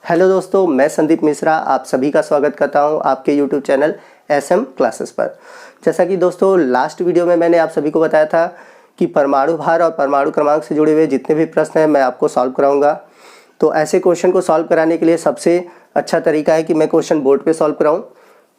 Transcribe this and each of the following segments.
Hello दोस्तों, मैं संदीप मिश्रा आप सभी का स्वागत करता हूं आपके यूट्यूब चैनल एसएम क्लासेस पर। जैसा कि दोस्तों लास्ट वीडियो में मैंने आप सभी को बताया था कि परमाणु भार और परमाणु क्रमांक से जुड़े हुए जितने भी प्रश्न हैं मैं आपको सॉल्व कराऊंगा। तो ऐसे क्वेश्चन को सॉल्व कराने के लिए सबसे अच्छा तरीका है कि मैं क्वेश्चन बोर्ड पर सॉल्व कराऊँ।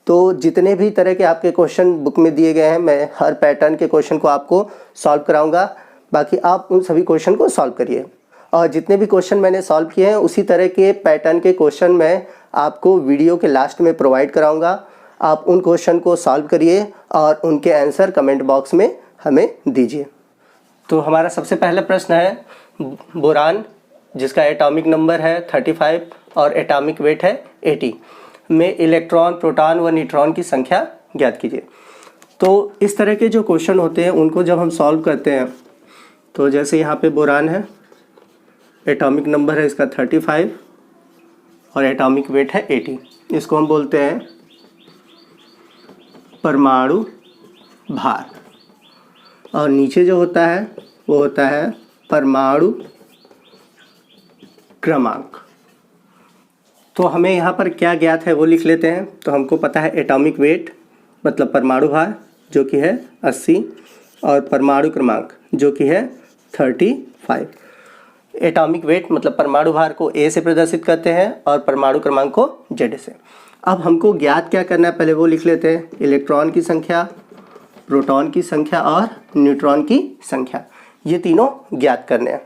तो जितने भी तरह के आपके क्वेश्चन बुक में दिए गए हैं मैं हर पैटर्न के क्वेश्चन को आपको सॉल्व कराऊँगा। बाकी आप उन सभी क्वेश्चन को सॉल्व करिए और जितने भी क्वेश्चन मैंने सॉल्व किए हैं उसी तरह के पैटर्न के क्वेश्चन मैं आपको वीडियो के लास्ट में प्रोवाइड कराऊंगा। आप उन क्वेश्चन को सॉल्व करिए और उनके आंसर कमेंट बॉक्स में हमें दीजिए। तो हमारा सबसे पहला प्रश्न है बोरान, जिसका एटॉमिक नंबर है 35 और एटॉमिक वेट है 80 में इलेक्ट्रॉन, प्रोटॉन व न्यूट्रॉन की संख्या ज्ञात कीजिए। तो इस तरह के जो क्वेश्चन होते हैं उनको जब हम सॉल्व करते हैं तो जैसे यहाँ पे बोरान है, एटॉमिक नंबर है इसका 35 और एटॉमिक वेट है 80। इसको हम बोलते हैं परमाणु भार। और नीचे जो होता है वो होता है परमाणु क्रमांक। तो हमें यहाँ पर क्या ज्ञात है वो लिख लेते हैं। तो हमको पता है एटॉमिक वेट मतलब परमाणु भार जो कि है 80 और परमाणु क्रमांक जो कि है 35। एटॉमिक वेट मतलब परमाणु भार को A से प्रदर्शित करते हैं और परमाणु क्रमांक को Z से। अब हमको ज्ञात क्या करना है पहले वो लिख लेते हैं। इलेक्ट्रॉन की संख्या, प्रोटॉन की संख्या और न्यूट्रॉन की संख्या, ये तीनों ज्ञात करने हैं।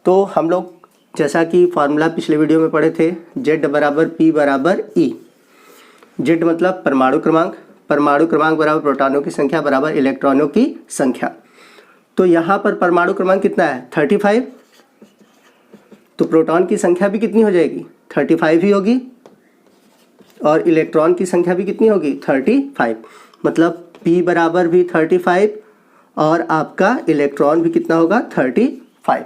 तो हम लोग जैसा कि फार्मूला पिछले वीडियो में पढ़े थे, Z बराबर P बराबर E। Z मतलब परमाणु क्रमांक, परमाणु क्रमांक बराबर प्रोटॉनों की संख्या बराबर इलेक्ट्रॉनों की संख्या। तो यहाँ पर परमाणु क्रमांक कितना है 35, तो प्रोटॉन की संख्या भी कितनी हो जाएगी 35 ही होगी और इलेक्ट्रॉन की संख्या भी कितनी होगी 35। मतलब P बराबर भी 35 और आपका इलेक्ट्रॉन भी कितना होगा 35।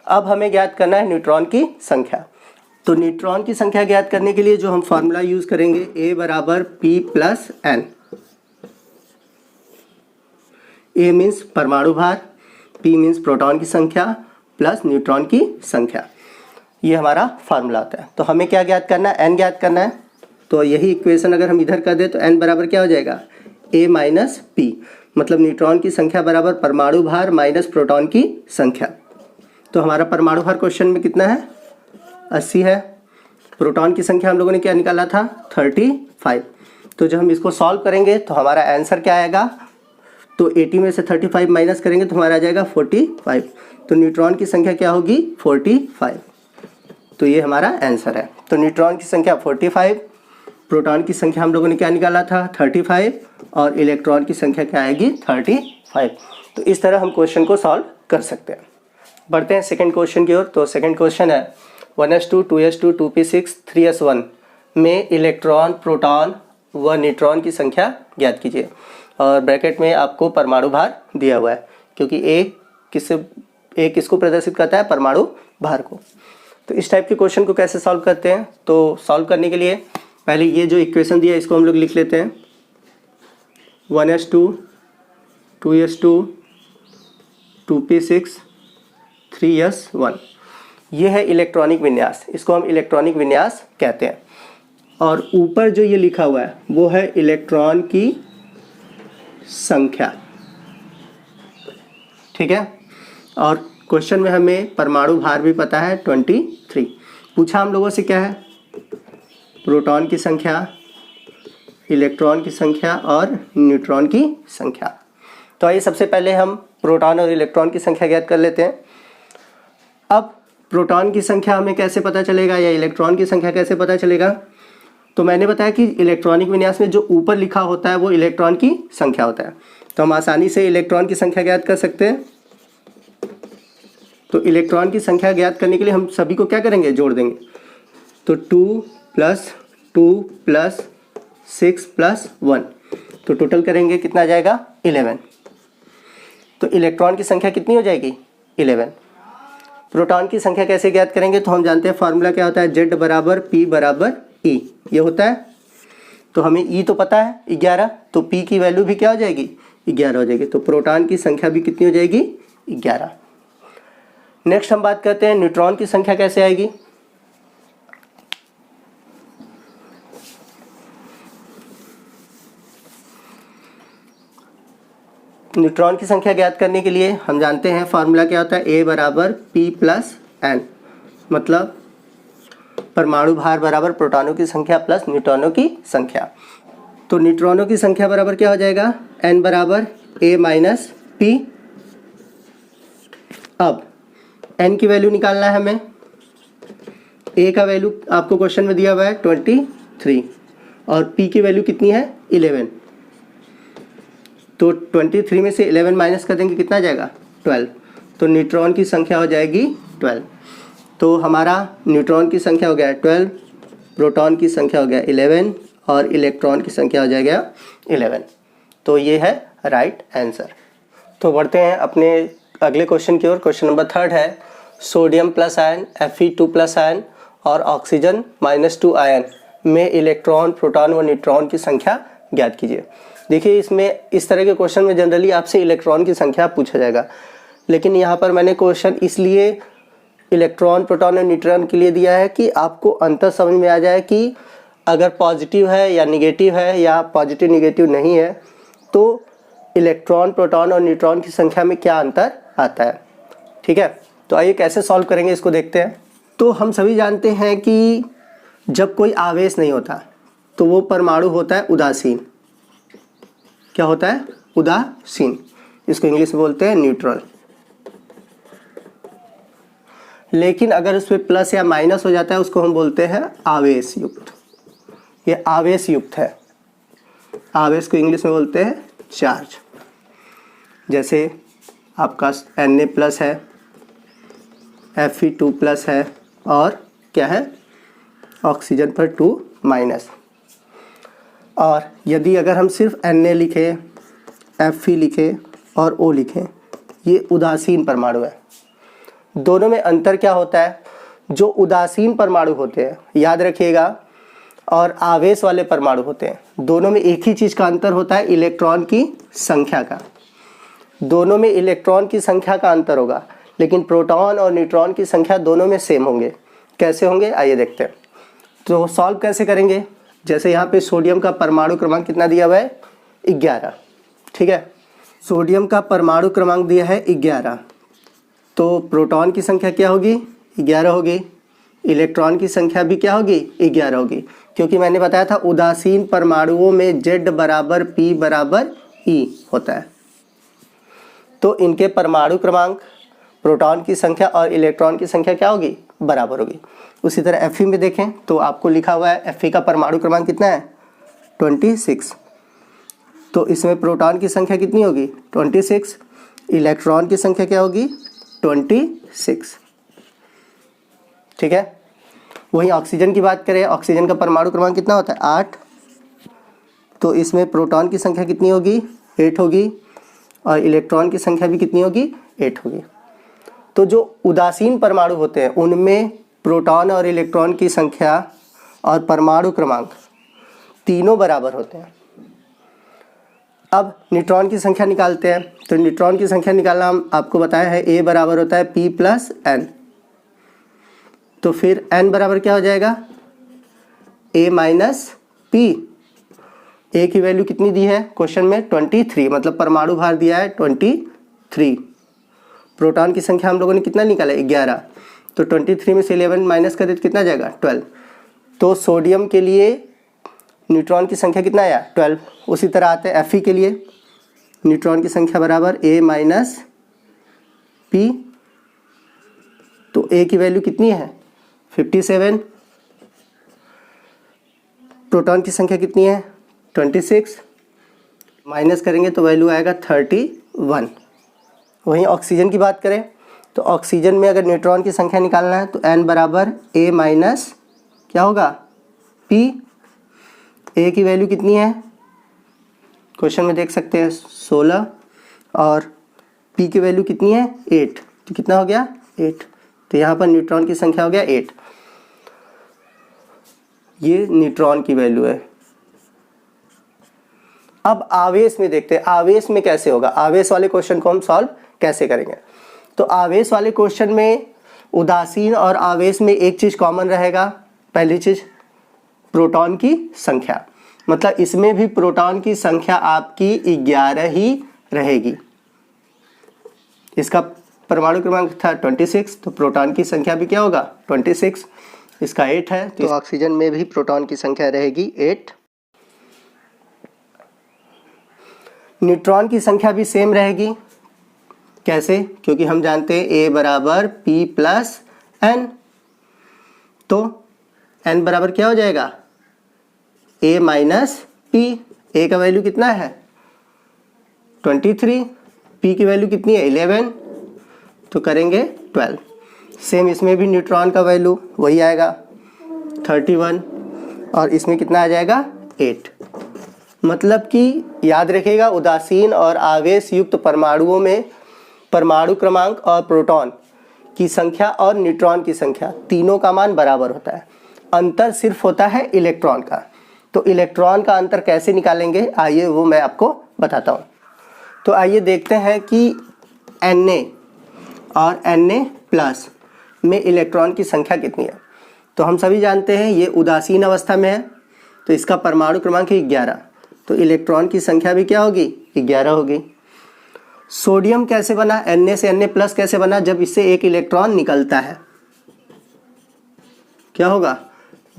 अब हमें ज्ञात करना है न्यूट्रॉन की संख्या। तो न्यूट्रॉन की संख्या ज्ञात करने के लिए जो हम फॉर्मूला यूज करेंगे A बराबर P plus N। A means परमाणु भार, P मीन्स प्रोटॉन की संख्या प्लस न्यूट्रॉन की संख्या, ये हमारा फार्मूला होता है। तो हमें क्या ज्ञात करना है, n ज्ञात करना है। तो यही इक्वेशन अगर हम इधर कर दें तो n बराबर क्या हो जाएगा a माइनस पी, मतलब न्यूट्रॉन की संख्या बराबर परमाणु भार माइनस प्रोटॉन की संख्या। तो हमारा परमाणु भार क्वेश्चन में कितना है 80 है। प्रोटॉन की संख्या हम लोगों ने क्या निकाला था 35। तो जब हम इसको सॉल्व करेंगे तो हमारा आंसर क्या आएगा, तो 80 में से 35 माइनस करेंगे तो हमारा आ जाएगा 45। तो न्यूट्रॉन की संख्या क्या होगी 45। तो ये हमारा आंसर है। तो न्यूट्रॉन की संख्या 45, प्रोटॉन की संख्या हम लोगों ने क्या निकाला था 35 और इलेक्ट्रॉन की संख्या क्या आएगी 35। तो इस तरह हम क्वेश्चन को सॉल्व कर सकते हैं। बढ़ते हैं सेकंड क्वेश्चन की ओर। तो सेकंड क्वेश्चन है 1s2, 2s2, 2p6, 3s1 में इलेक्ट्रॉन, प्रोटॉन व न्यूट्रॉन की संख्या ज्ञात कीजिए। और ब्रैकेट में आपको परमाणु भार दिया हुआ है क्योंकि A किसको प्रदर्शित करता है परमाणु भार को। तो इस टाइप के क्वेश्चन को कैसे सॉल्व करते हैं, तो सॉल्व करने के लिए पहले ये जो इक्वेशन दिया है इसको हम लोग लिख लेते हैं। 1s2, 2s2, 2p6, 3s1, ये है इलेक्ट्रॉनिक विन्यास, इसको हम इलेक्ट्रॉनिक विन्यास कहते हैं। और ऊपर जो ये लिखा हुआ है वो है इलेक्ट्रॉन की संख्या, ठीक है। और क्वेश्चन में हमें परमाणु भार भी पता है 23। पूछा हम लोगों से क्या है, प्रोटॉन की संख्या, इलेक्ट्रॉन की संख्या और न्यूट्रॉन की संख्या। तो आइए सबसे पहले हम प्रोटॉन और इलेक्ट्रॉन की संख्या ज्ञात कर लेते हैं। अब प्रोटॉन की संख्या हमें कैसे पता चलेगा या इलेक्ट्रॉन की संख्या कैसे पता चलेगा, तो मैंने बताया कि इलेक्ट्रॉनिक विन्यास में जो ऊपर लिखा होता है वो इलेक्ट्रॉन की संख्या होता है। तो हम आसानी से इलेक्ट्रॉन की संख्या ज्ञात कर सकते हैं। तो इलेक्ट्रॉन की संख्या ज्ञात करने के लिए हम सभी को क्या करेंगे, जोड़ देंगे। तो 2 + 2 + 6 + 1, तो टोटल करेंगे कितना आ जाएगा 11। तो इलेक्ट्रॉन की संख्या कितनी हो जाएगी 11। प्रोटॉन की संख्या कैसे ज्ञात करेंगे, तो हम जानते हैं फार्मूला क्या होता है, Z बराबर P बराबर E, ये होता है। तो हमें E तो पता है 11, तो P की वैल्यू भी क्या हो जाएगी 11 हो जाएगी। तो प्रोटॉन की संख्या भी कितनी हो जाएगी 11। नेक्स्ट हम बात करते हैं न्यूट्रॉन की संख्या कैसे आएगी। न्यूट्रॉन की संख्या ज्ञात करने के लिए हम जानते हैं फार्मूला क्या होता है, ए बराबर पी प्लस एन, मतलब परमाणु भार बराबर प्रोटॉनों की संख्या प्लस न्यूट्रॉनों की संख्या। तो न्यूट्रॉनों की संख्या बराबर क्या हो जाएगा, एन बराबर ए माइनस पी। अब एन की वैल्यू निकालना है हमें। ए का वैल्यू आपको क्वेश्चन में दिया हुआ है 23 और पी की वैल्यू कितनी है 11। तो 23 में से 11 माइनस कर देंगे, कितना जाएगा 12। तो न्यूट्रॉन की संख्या हो जाएगी 12। तो हमारा न्यूट्रॉन की संख्या हो गया 12, प्रोटॉन की संख्या हो गया 11 और इलेक्ट्रॉन की संख्या हो जाएगा 11। तो ये है राइट आंसर। तो बढ़ते हैं अपने अगले क्वेश्चन की ओर। क्वेश्चन नंबर 3 है, sodium plus ion Fe2 plus ion और ऑक्सीजन -2 आयन में इलेक्ट्रॉन, प्रोटॉन व न्यूट्रॉन की संख्या ज्ञात कीजिए। देखिए, इसमें इस तरह के क्वेश्चन में जनरली आपसे इलेक्ट्रॉन की संख्या पूछा जाएगा, लेकिन यहाँ पर मैंने क्वेश्चन इसलिए इलेक्ट्रॉन, प्रोटॉन और न्यूट्रॉन के लिए दिया है कि आपको अंतर समझ में आ जाए कि अगर पॉजिटिव है या निगेटिव है या पॉजिटिव निगेटिव नहीं है तो इलेक्ट्रॉन, प्रोटॉन और न्यूट्रॉन की संख्या में क्या अंतर आता है। ठीक है, तो आइए कैसे सॉल्व करेंगे इसको देखते हैं। तो हम सभी जानते हैं कि जब कोई आवेश नहीं होता तो वो परमाणु होता है उदासीन। क्या होता है, उदासीन। इसको इंग्लिश में बोलते हैं न्यूट्रल। लेकिन अगर उसमें प्लस या माइनस हो जाता है उसको हम बोलते हैं आवेश युक्त। ये आवेश युक्त है। आवेश को इंग्लिश में बोलते हैं चार्ज। जैसे आपका Na प्लस है, Fe2 प्लस है और क्या है, ऑक्सीजन पर 2 माइनस। और यदि अगर हम सिर्फ Na लिखें, Fe लिखें और O लिखें, ये उदासीन परमाणु है। दोनों में अंतर क्या होता है, जो उदासीन परमाणु होते हैं, याद रखिएगा, और आवेश वाले परमाणु होते हैं, दोनों में एक ही चीज़ का अंतर होता है, इलेक्ट्रॉन की संख्या का। दोनों में इलेक्ट्रॉन की संख्या का अंतर होगा, लेकिन प्रोटॉन और न्यूट्रॉन की संख्या दोनों में सेम होंगे। कैसे होंगे आइए देखते हैं। तो सॉल्व कैसे करेंगे, जैसे यहाँ पे सोडियम का परमाणु क्रमांक कितना दिया हुआ है 11। ठीक है, सोडियम का परमाणु क्रमांक दिया है 11, तो प्रोटॉन की संख्या क्या होगी 11 होगी, इलेक्ट्रॉन की संख्या भी क्या होगी 11 होगी, क्योंकि मैंने बताया था उदासीन परमाणुओं में Z बराबर P बराबर E होता है। तो इनके परमाणु क्रमांक, प्रोटॉन की संख्या और इलेक्ट्रॉन की संख्या क्या होगी, बराबर होगी। उसी तरह Fe में देखें तो आपको लिखा हुआ है Fe का परमाणु क्रमांक कितना है 26। तो इसमें प्रोटॉन की संख्या कितनी होगी 26, इलेक्ट्रॉन की संख्या क्या होगी 26। ठीक है, वहीं ऑक्सीजन की बात करें, ऑक्सीजन का परमाणु क्रमांक कितना होता है 8। तो इसमें प्रोटॉन की संख्या कितनी होगी 8 होगी और इलेक्ट्रॉन की संख्या भी कितनी होगी 8 होगी। तो जो उदासीन परमाणु होते हैं उनमें प्रोटॉन और इलेक्ट्रॉन की संख्या और परमाणु क्रमांक तीनों बराबर होते हैं। अब न्यूट्रॉन की संख्या निकालते हैं। तो न्यूट्रॉन की संख्या निकालना हम आपको बताया है, A बराबर होता है P प्लस N। तो फिर N बराबर क्या हो जाएगा A माइनस P। A की वैल्यू कितनी दी है क्वेश्चन में 23, मतलब परमाणु भार दिया है 23। प्रोटॉन की संख्या हम लोगों ने कितना निकाला 11, तो 23 में से 11 माइनस कर दे तो कितना जाएगा 12। तो सोडियम के लिए न्यूट्रॉन की संख्या कितना आया 12। उसी तरह आते हैं Fe के लिए, न्यूट्रॉन की संख्या बराबर A माइनस P। तो A की वैल्यू कितनी है 57, प्रोटॉन की संख्या कितनी है 26, माइनस करेंगे तो वैल्यू आएगा 31। वहीं ऑक्सीजन की बात करें तो ऑक्सीजन में अगर न्यूट्रॉन की संख्या निकालना है तो N बराबर A माइनस क्या होगा P। A की वैल्यू कितनी है क्वेश्चन में देख सकते हैं 16 और P की वैल्यू कितनी है 8, तो कितना हो गया 8। तो यहाँ पर न्यूट्रॉन की संख्या हो गया 8। ये न्यूट्रॉन की वैल्यू है। अब आवेश में देखते हैं, आवेश में कैसे होगा, आवेश वाले क्वेश्चन को हम सॉल्व कैसे करेंगे। तो आवेश वाले क्वेश्चन में उदासीन और आवेश में एक चीज़ कॉमन रहेगा। पहली चीज़ प्रोटॉन की संख्या, मतलब इसमें भी प्रोटॉन की संख्या आपकी 11 ही रहेगी। इसका परमाणु क्रमांक था 26, तो प्रोटॉन की संख्या भी क्या होगा 26, इसका 8 है, तो ऑक्सीजन में भी प्रोटॉन की संख्या रहेगी 8। न्यूट्रॉन की संख्या भी सेम रहेगी, कैसे? क्योंकि हम जानते हैं A बराबर P प्लस N, तो N बराबर क्या हो जाएगा A माइनस P। A का वैल्यू कितना है 23, P की वैल्यू कितनी है 11, तो करेंगे 12। सेम इसमें भी न्यूट्रॉन का वैल्यू वही आएगा 31, और इसमें कितना आ जाएगा 8। मतलब कि याद रखिएगा उदासीन और आवेश युक्त परमाणुओं में परमाणु क्रमांक और प्रोटॉन की संख्या और न्यूट्रॉन की संख्या तीनों का मान बराबर होता है। अंतर सिर्फ होता है इलेक्ट्रॉन का। तो इलेक्ट्रॉन का अंतर कैसे निकालेंगे, आइए वो मैं आपको बताता हूँ। तो आइए देखते हैं कि Na और Na प्लस में इलेक्ट्रॉन की संख्या कितनी है। तो हम सभी जानते हैं ये उदासीन अवस्था में है, तो इसका परमाणु क्रमांक है 11, तो इलेक्ट्रॉन की संख्या भी क्या होगी 11 होगी। सोडियम कैसे बना, Na से Na प्लस कैसे बना, जब इससे एक इलेक्ट्रॉन निकलता है, क्या होगा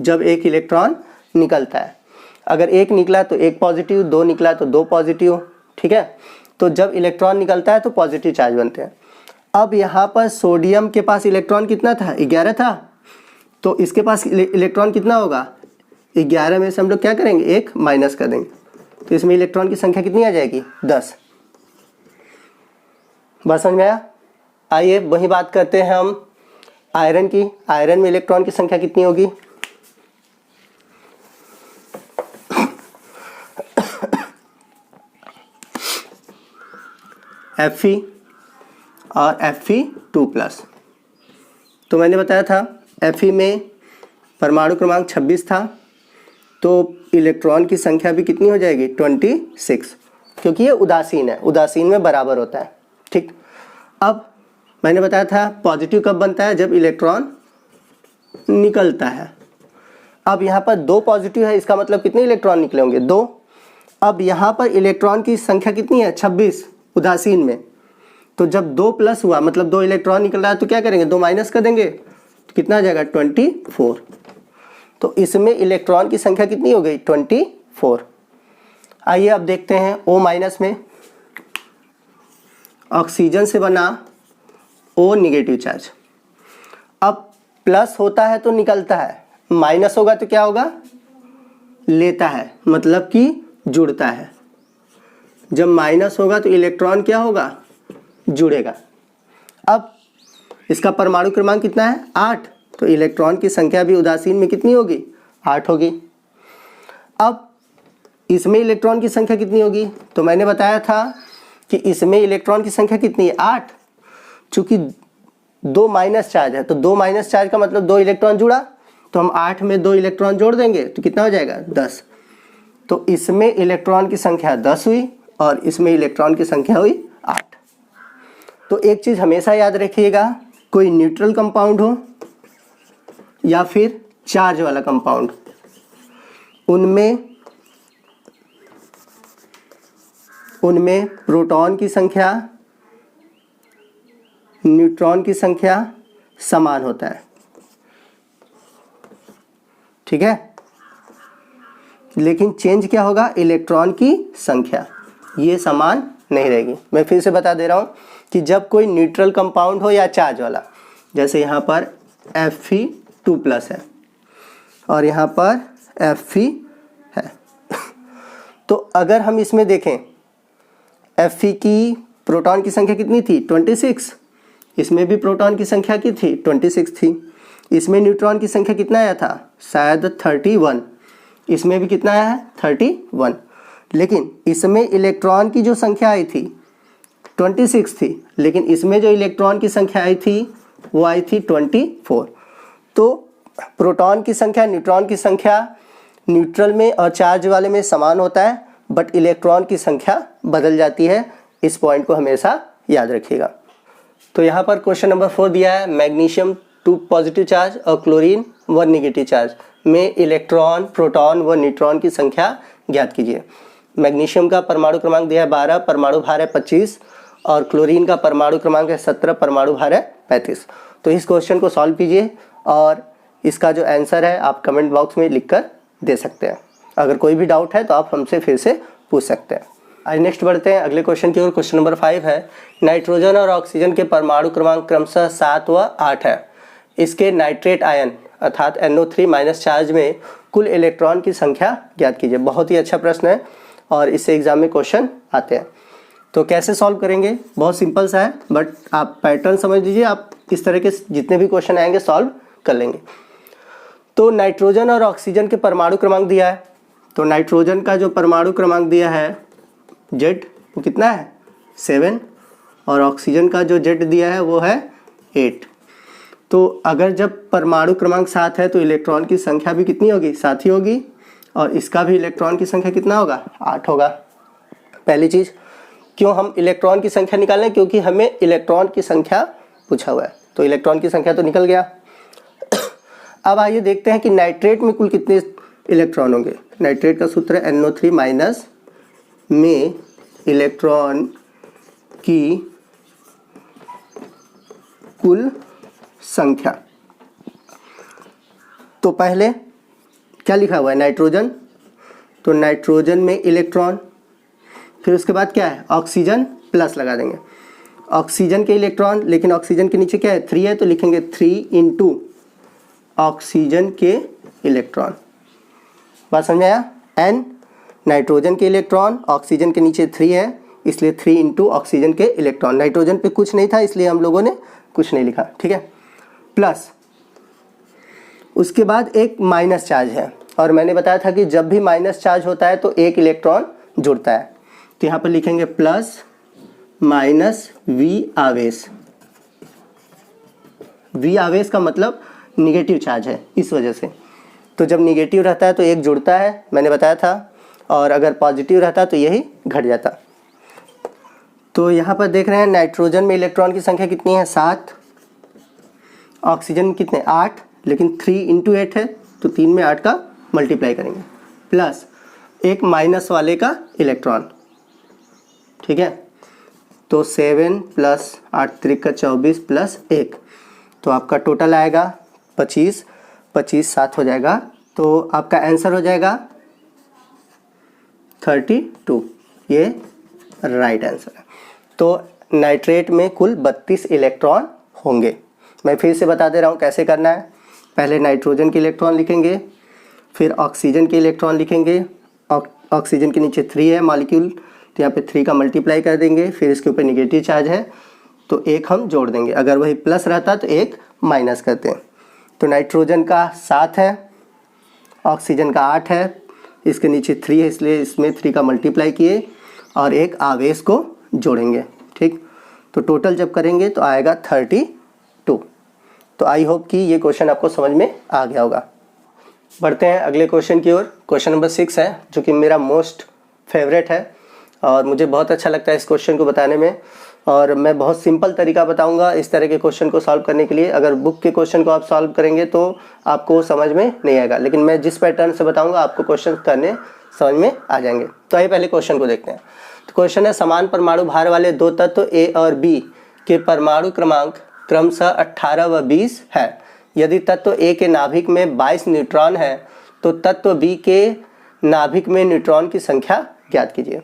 जब एक इलेक्ट्रॉन निकलता है, अगर एक निकला तो एक पॉजिटिव, दो निकला तो दो पॉजिटिव, ठीक है। तो जब इलेक्ट्रॉन निकलता है तो पॉजिटिव चार्ज बनते हैं। अब यहाँ पर सोडियम के पास इलेक्ट्रॉन कितना था 11 था, तो इसके पास इलेक्ट्रॉन कितना होगा 11 में से हम लोग क्या करेंगे एक माइनस कर देंगे, तो इसमें इलेक्ट्रॉन की संख्या कितनी आ जाएगी 10। बात समझ में आया? आइए वही बात करते हैं हम आयरन की। आयरन में इलेक्ट्रॉन की संख्या कितनी होगी, Fe और Fe2+। तो मैंने बताया था Fe में परमाणु क्रमांक 26 था, तो इलेक्ट्रॉन की संख्या भी कितनी हो जाएगी 26, क्योंकि ये उदासीन है, उदासीन में बराबर होता है, ठीक। अब मैंने बताया था पॉजिटिव कब बनता है, जब इलेक्ट्रॉन निकलता है। अब यहाँ पर दो पॉजिटिव है, इसका मतलब कितने इलेक्ट्रॉन निकले होंगे 2। अब यहाँ पर इलेक्ट्रॉन की संख्या कितनी है 26 उदासीन में, तो जब 2 प्लस हुआ मतलब 2 इलेक्ट्रॉन निकल रहा है, तो क्या करेंगे 2 माइनस कर देंगे, तो कितना आ जाएगा 24। तो इसमें इलेक्ट्रॉन की संख्या कितनी हो गई 24। आइए अब देखते हैं O माइनस में ऑक्सीजन से बना O निगेटिव चार्ज। अब प्लस होता है तो निकलता है, माइनस होगा तो क्या होगा लेता है, मतलब कि जुड़ता है। जब माइनस होगा तो इलेक्ट्रॉन क्या होगा जुड़ेगा। अब इसका परमाणु क्रमांक कितना है 8, तो इलेक्ट्रॉन की संख्या भी उदासीन में कितनी होगी 8 होगी। अब इसमें इलेक्ट्रॉन की संख्या कितनी होगी, तो मैंने बताया था कि इसमें इलेक्ट्रॉन की संख्या कितनी है 8, चूंकि 2 माइनस चार्ज है, तो 2 माइनस चार्ज का मतलब 2 इलेक्ट्रॉन जुड़ा, तो हम 8 में 2 इलेक्ट्रॉन जोड़ देंगे तो कितना हो जाएगा 10। तो इसमें इलेक्ट्रॉन की संख्या 10 हुई और इसमें इलेक्ट्रॉन की संख्या हुई 8। तो एक चीज़ हमेशा याद रखिएगा, कोई न्यूट्रल कंपाउंड हो या फिर चार्ज वाला कंपाउंड, उनमें प्रोटॉन की संख्या न्यूट्रॉन की संख्या समान होता है, ठीक है। लेकिन चेंज क्या होगा इलेक्ट्रॉन की संख्या, ये समान नहीं रहेगी। मैं फिर से बता दे रहा हूँ कि जब कोई न्यूट्रल कंपाउंड हो या चार्ज वाला, जैसे यहाँ पर Fe2+ है और यहाँ पर Fe है, तो अगर हम इसमें देखें Fe की प्रोटॉन की संख्या कितनी थी 26, इसमें भी प्रोटॉन की संख्या की थी 26 थी, इसमें न्यूट्रॉन की संख्या कितना आया था शायद 31, इसमें भी कितना आया है 31, लेकिन इसमें इलेक्ट्रॉन की जो संख्या आई थी 26 थी, लेकिन इसमें जो इलेक्ट्रॉन की संख्या आई थी वो आई थी 24। तो प्रोटॉन की संख्या न्यूट्रॉन की संख्या न्यूट्रल में और चार्ज वाले में समान होता है, बट इलेक्ट्रॉन की संख्या बदल जाती है। इस पॉइंट को हमेशा याद रखिएगा। तो यहाँ पर क्वेश्चन नंबर 4 दिया है, मैग्नीशियम 2 पॉजिटिव चार्ज और क्लोरीन 1 निगेटिव चार्ज में इलेक्ट्रॉन, प्रोटॉन व न्यूट्रॉन की संख्या ज्ञात कीजिए। मैग्नीशियम का परमाणु क्रमांक दिया है 12, परमाणु भार है 25 और क्लोरीन का परमाणु क्रमांक है 17, परमाणु भार है 35। तो इस क्वेश्चन को सॉल्व कीजिए और इसका जो आंसर है आप कमेंट बॉक्स में लिख कर दे सकते हैं। अगर कोई भी डाउट है तो आप हमसे फिर से पूछ सकते हैं। आज नेक्स्ट बढ़ते हैं अगले क्वेश्चन की ओर। क्वेश्चन नंबर 5 है, नाइट्रोजन और ऑक्सीजन के परमाणु क्रमांक क्रमशः 7 व 8 है। इसके नाइट्रेट आयन अर्थात NO3- चार्ज में कुल इलेक्ट्रॉन की संख्या ज्ञात कीजिए। बहुत ही अच्छा प्रश्न है और इससे एग्जाम में क्वेश्चन आते हैं। तो कैसे सॉल्व करेंगे, बहुत सिंपल सा है, बट आप पैटर्न समझ लीजिए, आप इस तरह के जितने भी क्वेश्चन आएंगे सॉल्व कर लेंगे। तो नाइट्रोजन और ऑक्सीजन के परमाणु क्रमांक दिया है, तो नाइट्रोजन का जो परमाणु क्रमांक दिया है Z वो कितना है 7 और ऑक्सीजन का जो Z दिया है वो है 8। तो अगर जब परमाणु क्रमांक 7 है तो इलेक्ट्रॉन की संख्या भी कितनी होगी, 7 ही होगी, और इसका भी इलेक्ट्रॉन की संख्या कितना होगा, 8 होगा। पहली चीज़, क्यों हम इलेक्ट्रॉन की संख्या निकालें, क्योंकि हमें इलेक्ट्रॉन की संख्या पूछा हुआ है, तो इलेक्ट्रॉन की संख्या तो निकल गया। अब आइए देखते हैं कि नाइट्रेट में कुल कितने इलेक्ट्रॉन होंगे। नाइट्रेट का सूत्र है NO3- में इलेक्ट्रॉन की कुल संख्या। तो पहले क्या लिखा हुआ है, नाइट्रोजन, तो नाइट्रोजन में इलेक्ट्रॉन, फिर उसके बाद क्या है ऑक्सीजन, प्लस लगा देंगे ऑक्सीजन के इलेक्ट्रॉन, लेकिन ऑक्सीजन के नीचे क्या है 3 है, तो लिखेंगे 3 इंटू ऑक्सीजन के इलेक्ट्रॉन। बात समझ आया, N नाइट्रोजन के इलेक्ट्रॉन, ऑक्सीजन के नीचे 3 है इसलिए 3 इंटू ऑक्सीजन के इलेक्ट्रॉन। नाइट्रोजन पे कुछ नहीं था इसलिए हम लोगों ने कुछ नहीं लिखा, ठीक है। प्लस उसके बाद एक माइनस चार्ज है, और मैंने बताया था कि जब भी माइनस चार्ज होता है तो एक इलेक्ट्रॉन जुड़ता है, तो यहाँ पर लिखेंगे प्लस माइनस V आवेश। V आवेश का मतलब निगेटिव चार्ज है, इस वजह से। तो जब निगेटिव रहता है तो एक जुड़ता है, मैंने बताया था, और अगर पॉजिटिव रहता तो यही घट जाता। तो यहाँ पर देख रहे हैं नाइट्रोजन में इलेक्ट्रॉन की संख्या कितनी है 7, ऑक्सीजन में कितने 8, लेकिन 3 इंटू 8 है तो 3 में 8 का मल्टीप्लाई करेंगे, प्लस एक माइनस वाले का इलेक्ट्रॉन, ठीक है। तो 7 प्लस 8 3 का 24 प्लस 1, तो आपका टोटल आएगा 25, 25 7 हो जाएगा, तो आपका आंसर हो जाएगा 32। ये राइट आंसर है। तो नाइट्रेट में कुल 32 इलेक्ट्रॉन होंगे। मैं फिर से बता दे रहा हूँ कैसे करना है। पहले नाइट्रोजन के इलेक्ट्रॉन लिखेंगे, फिर ऑक्सीजन के इलेक्ट्रॉन लिखेंगे, ऑक्सीजन के नीचे 3 है मॉलिक्यूल, तो यहाँ पे 3 का मल्टीप्लाई कर देंगे, फिर इसके ऊपर निगेटिव चार्ज है तो एक हम जोड़ देंगे, अगर वही प्लस रहता तो एक माइनस करते हैं। तो नाइट्रोजन का 7 है, ऑक्सीजन का 8 है, इसके नीचे 3 है इसलिए इसमें 3 का मल्टीप्लाई किए और एक आवेश को जोड़ेंगे, ठीक। तो टोटल जब करेंगे तो आएगा 32। तो आई होप कि ये क्वेश्चन आपको समझ में आ गया होगा। बढ़ते हैं अगले क्वेश्चन की ओर। क्वेश्चन नंबर 6 है, जो कि मेरा मोस्ट फेवरेट है और मुझे बहुत अच्छा लगता है इस क्वेश्चन को बताने में, और मैं बहुत सिंपल तरीका बताऊंगा इस तरह के क्वेश्चन को सॉल्व करने के लिए। अगर बुक के क्वेश्चन को आप सॉल्व करेंगे तो आपको समझ में नहीं आएगा, लेकिन मैं जिस पैटर्न से बताऊंगा आपको क्वेश्चन करने समझ में आ जाएंगे। तो आइए पहले क्वेश्चन को देखते हैं। तो क्वेश्चन है, समान परमाणु भार वाले दो तत्व A और B के परमाणु क्रमांक क्रमशः 18 व 20 है। यदि तत्व A के नाभिक में 22 न्यूट्रॉन है तो तत्व B के नाभिक में न्यूट्रॉन की संख्या ज्ञात कीजिए।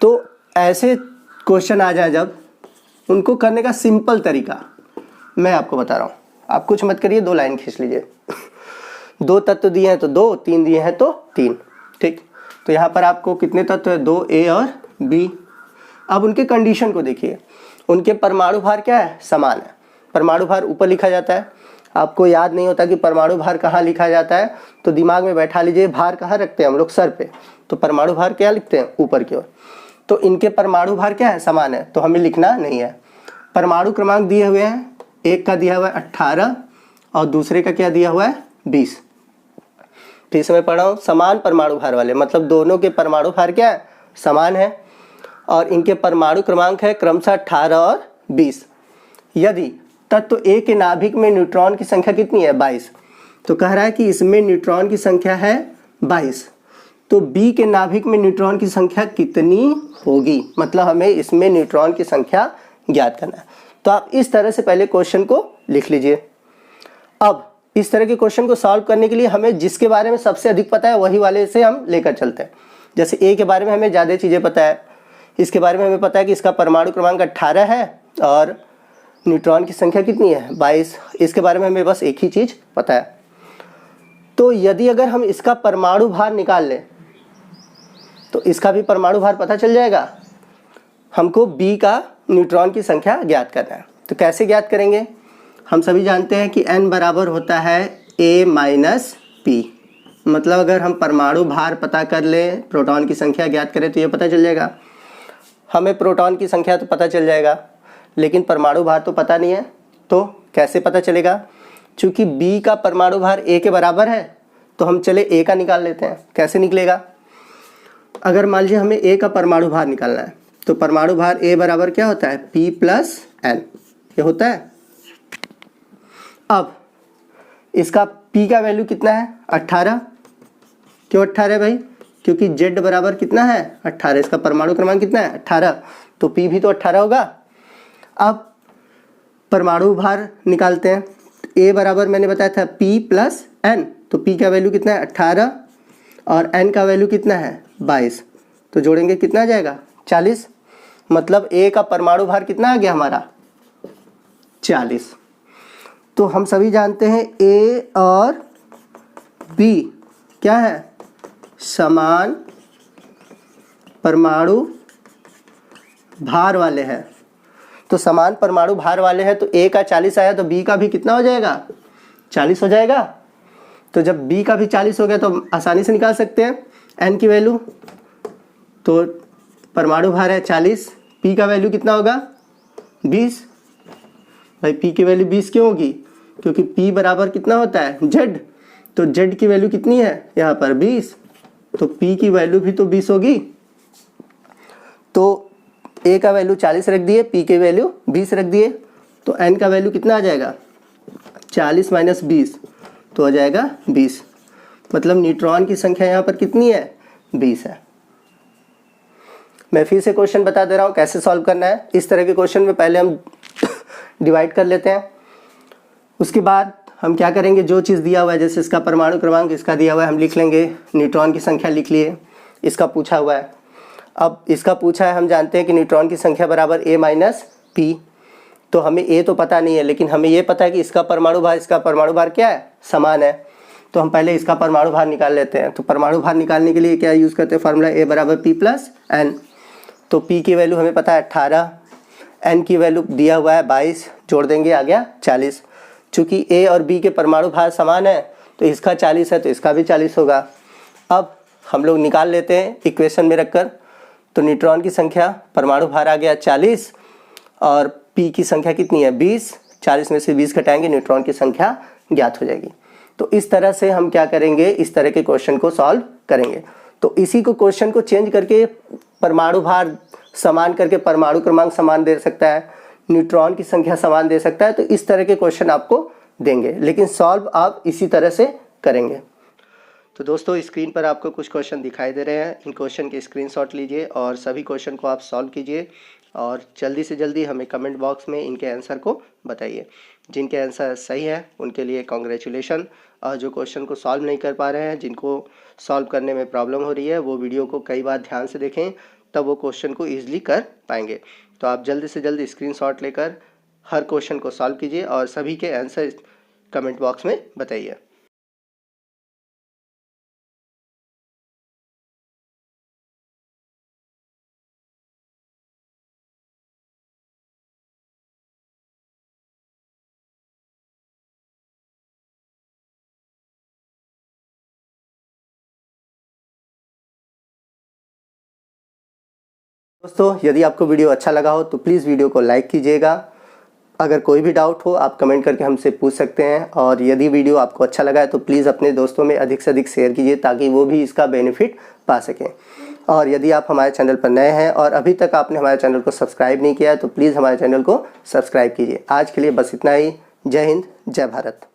तो ऐसे क्वेश्चन आ जाए जब, उनको करने का सिंपल तरीका मैं आपको बता रहा हूँ। आप कुछ मत करिए, 2 लाइन खींच लीजिए। 2 तत्व दिए हैं तो 2, 3 दिए हैं तो 3, ठीक। तो यहाँ पर आपको कितने तत्व है, 2 A और B। अब उनके कंडीशन को देखिए, उनके परमाणु भार क्या है, समान है। परमाणु भार ऊपर लिखा जाता है, आपको याद नहीं होता कि परमाणु भार कहाँ लिखा जाता है, तो दिमाग में बैठा लीजिए भार कहाँ रखते हैं हम लोग, सर पे। तो परमाणु भार क्या लिखते हैं, ऊपर की ओर। तो इनके परमाणु भार क्या है, समान है, तो हमें लिखना नहीं है। परमाणु क्रमांक दिए हुए हैं, एक का दिया हुआ है 18 और दूसरे का क्या दिया हुआ है 20। फिर से मैं पढ़ रहा हूँ, समान परमाणु भार वाले, मतलब दोनों के परमाणु भार क्या है, समान है, और इनके परमाणु क्रमांक है क्रमशः 18 और 20। यदि तत्व A के नाभिक में न्यूट्रॉन की संख्या कितनी है, 22, तो कह रहा है कि इसमें न्यूट्रॉन की संख्या है 22। तो बी के नाभिक में न्यूट्रॉन की संख्या कितनी होगी, मतलब हमें इसमें न्यूट्रॉन की संख्या ज्ञात करना है। तो आप इस तरह से पहले क्वेश्चन को लिख लीजिए। अब इस तरह के क्वेश्चन को सॉल्व करने के लिए हमें जिसके बारे में सबसे अधिक पता है वही वाले से हम लेकर चलते हैं। जैसे ए के बारे में हमें ज़्यादा चीज़ें पता है, इसके बारे में हमें पता है कि इसका परमाणु क्रमांक 18 है और न्यूट्रॉन की संख्या कितनी है 22। इसके बारे में हमें बस एक ही चीज़ पता है। तो यदि अगर हम इसका परमाणु भार निकाल लें तो इसका भी परमाणु भार पता चल जाएगा। हमको बी का न्यूट्रॉन की संख्या ज्ञात करना है। तो कैसे ज्ञात करेंगे, हम सभी जानते हैं कि n बराबर होता है a माइनस पी। मतलब अगर हम परमाणु भार पता कर लें, प्रोटॉन की संख्या ज्ञात करें तो ये पता चल जाएगा। हमें प्रोटॉन की संख्या तो पता चल जाएगा लेकिन परमाणु भार तो पता नहीं है। तो कैसे पता चलेगा, चूँकि b का परमाणु भार a के बराबर है तो हम चले a का निकाल लेते हैं। कैसे निकलेगा, अगर मान लीजिए हमें a का परमाणु भार निकालना है तो परमाणु भार a बराबर क्या होता है p प्लस n, ये होता है। अब इसका p का वैल्यू कितना है 18। क्यों 18 भाई, क्योंकि z बराबर कितना है 18, इसका परमाणु क्रमांक कितना है 18, तो p भी तो 18 होगा। अब परमाणु भार निकालते हैं। a बराबर मैंने बताया था p प्लस n, तो p का वैल्यू कितना है 18 और n का वैल्यू कितना है 22, तो जोड़ेंगे कितना आ जाएगा 40। मतलब a का परमाणु भार कितना आ गया हमारा 40। तो हम सभी जानते हैं a और b क्या है, समान परमाणु भार वाले हैं। तो समान परमाणु भार वाले हैं तो a का 40 आया तो b का भी कितना हो जाएगा 40 हो जाएगा। तो जब b का भी 40 हो गया तो आसानी से निकाल सकते हैं n की वैल्यू। तो परमाणु भार है 40, p का वैल्यू कितना होगा 20। भाई p की वैल्यू 20 क्यों होगी, क्योंकि p बराबर कितना होता है z, तो z की वैल्यू कितनी है यहाँ पर 20, तो p की वैल्यू भी तो 20 होगी। तो a का वैल्यू 40 रख दिए, p की वैल्यू 20 रख दिए, तो n का वैल्यू कितना आ जाएगा 40 माइनस 20, तो आ जाएगा 20। मतलब न्यूट्रॉन की संख्या यहाँ पर कितनी है 20 है। मैं फिर से क्वेश्चन बता दे रहा हूँ कैसे सॉल्व करना है। इस तरह के क्वेश्चन में पहले हम डिवाइड कर लेते हैं, उसके बाद हम क्या करेंगे, जो चीज़ दिया हुआ है जैसे इसका परमाणु क्रमांक इसका दिया हुआ है हम लिख लेंगे, न्यूट्रॉन की संख्या लिख लिए, इसका पूछा हुआ है। अब इसका पूछा है, हम जानते हैं कि न्यूट्रॉन की संख्या बराबर a माइनस पी। तो हमें a तो पता नहीं है लेकिन हमें ये पता है कि इसका परमाणु भार इसका परमाणु भार क्या है समान है। तो हम पहले इसका परमाणु भार निकाल लेते हैं। तो परमाणु भार निकालने के लिए क्या यूज़ करते हैं, फार्मूला a बराबर p प्लस n। तो p की वैल्यू हमें पता है 18, n की वैल्यू दिया हुआ है 22, जोड़ देंगे आ गया 40। चूँकि a और b के परमाणु भार समान है तो इसका 40 है तो इसका भी 40 होगा। अब हम लोग निकाल लेते हैं इक्वेशन में रखकर। तो न्यूट्रॉन की संख्या परमाणु भार आ गया 40 और p की संख्या कितनी है 20, 40 में से 20 घटाएंगे न्यूट्रॉन की संख्या ज्ञात हो जाएगी। तो इस तरह से हम क्या करेंगे, इस तरह के क्वेश्चन को सॉल्व करेंगे। तो इसी को क्वेश्चन को चेंज करके परमाणु भार समान करके परमाणु क्रमांक समान दे सकता है, न्यूट्रॉन की संख्या समान दे सकता है। तो इस तरह के क्वेश्चन आपको देंगे, लेकिन सॉल्व आप इसी तरह से करेंगे। तो दोस्तों स्क्रीन पर आपको कुछ क्वेश्चन दिखाई दे रहे हैं, इन क्वेश्चन के स्क्रीनशॉट लीजिए और सभी क्वेश्चन को आप सॉल्व कीजिए और जल्दी से जल्दी हमें कमेंट बॉक्स में इनके आंसर को बताइए। जिनके आंसर सही है उनके लिए कॉन्ग्रेचुलेशन, और जो क्वेश्चन को सॉल्व नहीं कर पा रहे हैं, जिनको सॉल्व करने में प्रॉब्लम हो रही है, वो वीडियो को कई बार ध्यान से देखें, तब वो क्वेश्चन को ईजिली कर पाएंगे। तो आप जल्दी से जल्दी स्क्रीनशॉट लेकर हर क्वेश्चन को सॉल्व कीजिए और सभी के आंसर कमेंट बॉक्स में बताइए। दोस्तों यदि आपको वीडियो अच्छा लगा हो तो प्लीज़ वीडियो को लाइक कीजिएगा। अगर कोई भी डाउट हो आप कमेंट करके हमसे पूछ सकते हैं, और यदि वीडियो आपको अच्छा लगा है तो प्लीज़ अपने दोस्तों में अधिक से अधिक शेयर कीजिए ताकि वो भी इसका बेनिफिट पा सकें। और यदि आप हमारे चैनल पर नए हैं और अभी तक आपने हमारे चैनल को सब्सक्राइब नहीं किया है तो प्लीज़ हमारे चैनल को सब्सक्राइब कीजिए। आज के लिए बस इतना ही। जय हिंद, जय भारत।